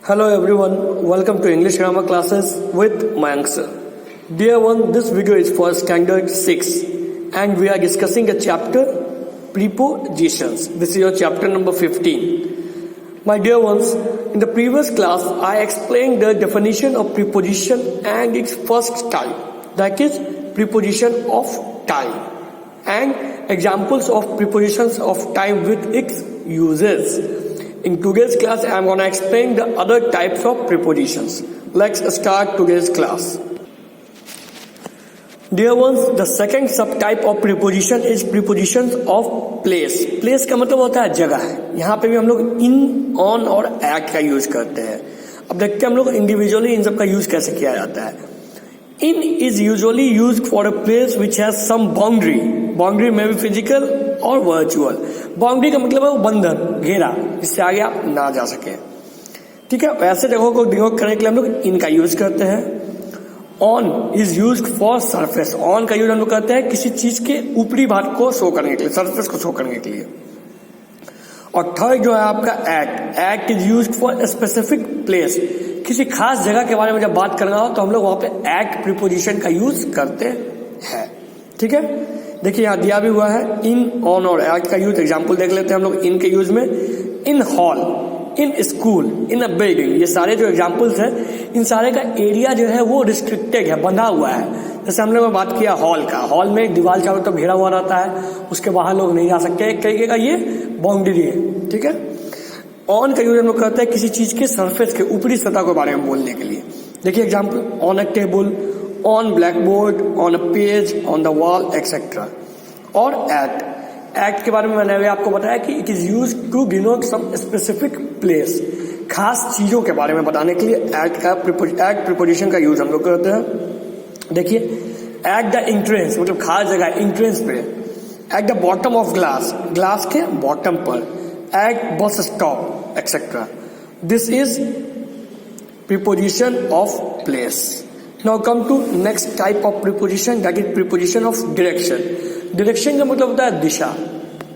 Hello everyone, welcome to English grammar classes with Mayank sir. Dear one, this video is for standard 6 and we are discussing a chapter prepositions. This is your chapter number 15. My dear ones, in the previous class I explained the definition of preposition and its first type, that is preposition of time, and examples of prepositions of time with its uses. In today's class, I am going to explain the other types of prepositions. Let's start today's class. Dear ones, the second subtype of preposition is prepositions of place. Place का मतलब होता है जगह. यहाँ पे भी हम लोग in, on और at का यूज करते हैं. अब देखते हैं हम लोग इंडिविजुअली इन सब का यूज कैसे किया जाता है. In is usually used for a place which has some boundary. Boundary may be physical और वर्चुअल. बाउंड्री का मतलब है वो बंधन, घेरा, इससे आगे आप ना जा सके. ठीक है, ऐसे जगहों को डिनोट करने के लिए हम लोग इनका यूज करते हैं. On is use for surface. On का यूज हम लोग करते हैं किसी चीज के ऊपरी भाग को शो करने के लिए, सरफेस को शो करने के लिए. और थर्ड जो है आपका at. At is use for specific place. किसी खास जगह के बारे में जब बात करना हो तो हम लोग वहां पे एट प्रीपोजिशन का यूज करते हैं. ठीक है, देखिए यहाँ दिया भी हुआ है इन, ऑन और एट का यूज. एग्जाम्पल देख लेते हैं हम लोग इन के यूज में. In hall, in school, in a building. ये सारे जो एग्जाम्पल्स हैं, इन सारे का एरिया जो है वो रिस्ट्रिक्टेड है, बंधा हुआ है. जैसे हम लोग ने बात किया हॉल का. हॉल में दीवार चारों तरफ घेरा हुआ रहता है, उसके बाहर लोग नहीं जा सकते. एक तरीके का ये बाउंड्री है. ठीक है, ऑन का यूज हम लोग करते हैं किसी चीज के सरफेस के ऊपरी सतह के बारे में बोलने के लिए. देखिए example, on a table, on blackboard, on a page, on the wall etcetera. और एट. एट के बारे में मैंने अभी आपको बताया कि it is use to denote some specific place. खास चीजों के बारे में बताने के लिए एट प्रीपोजिशन का यूज हम लोग करते हैं. देखिए, एट द एंट्रेंस मतलब खास जगह, एंट्रेंस पे. At the bottom of glass, glass के बॉटम पर. At bus stop etcetera. This is preposition of place. Now come to next type of preposition, that is preposition of direction. Direction का मतलब होता है दिशा.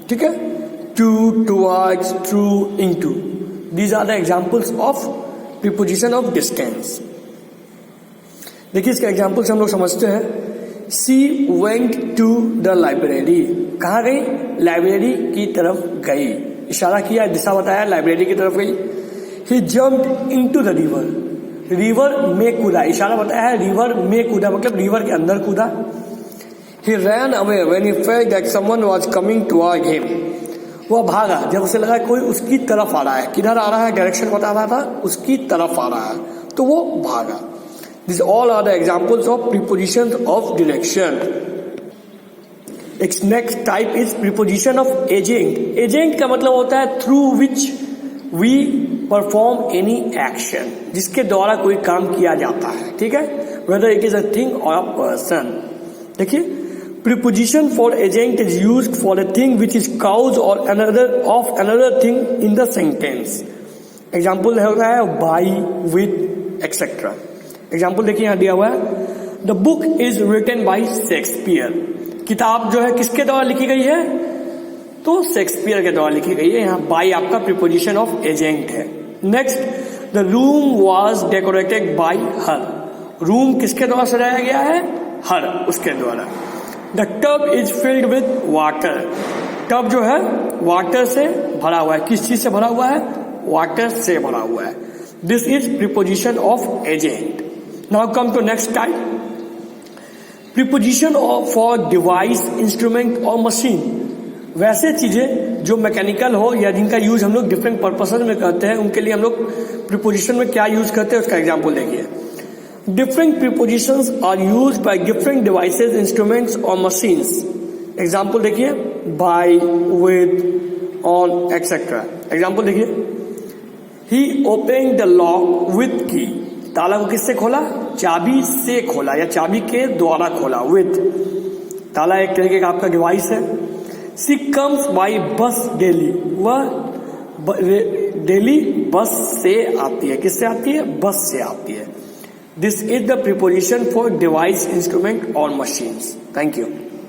ठीक है, to, towards, through, into. These are the examples of preposition of distance. देखिए इसके examples हम लोग समझते हैं. She went to the library. कहाँ गई? लाइब्रेरी की तरफ गई. इशारा किया, दिशा बताया, लाइब्रेरी की तरफ गई. He jumped into the river. River में कूदा. इशारा बताया है रिवर में कूदा, मतलब रिवर के अंदर कूदा. He ran away when he felt that someone was coming toward him. वह भागा जब उसे लगा कोई उसकी तरफ आ रहा है. किधर आ रहा है? डायरेक्शन बता रहा था, उसकी तरफ आ रहा है, तो वो भागा. These all are the examples of prepositions of direction. Its next type is preposition of agent. Agent का मतलब होता है through which we perform any action, जिसके द्वारा कोई काम किया जाता है. ठीक है, whether it is a thing or a person. देखिए, preposition for agent is used for a thing which is cause or another thing in the sentence. Example होता है बाई, विद एक्सेट्रा. एग्जाम्पल देखिए यहाँ दिया हुआ है. The book is written by Shakespeare. किताब जो है किसके द्वारा लिखी गई है? तो शेक्सपियर के द्वारा लिखी गई है. यहाँ बाई आपका प्रीपोजिशन ऑफ एजेंट है. Next, the room was decorated by her. Room किसके द्वारा सजाया गया है? हर, उसके द्वारा. The tub is filled with water. Tub जो है वाटर से भरा हुआ है. किस चीज से भरा हुआ है? वाटर से भरा हुआ है. This is preposition of agent. Now come to next type, preposition for device, instrument और मशीन. वैसे चीजें जो मैकेनिकल हो या जिनका यूज हम लोग डिफरेंट पर्पसेस में करते हैं, उनके लिए हम लोग प्रीपोजिशन में क्या यूज करते हैं उसका एग्जांपल देखिए. Different prepositions are used by different devices, instruments और मशीन्स. एग्जांपल देखिए, by, with, on etcetera. Example देखिए, he opening the lock with key. ताला को किससे खोला? चाबी से खोला या चाबी के द्वारा खोला. विद, ताला एक तरीके का आपका डिवाइस है. She comes by bus daily. वह डेली बस से आती है. किससे आती है? बस से आती है. This is the preposition for device, instrument और machines. Thank you.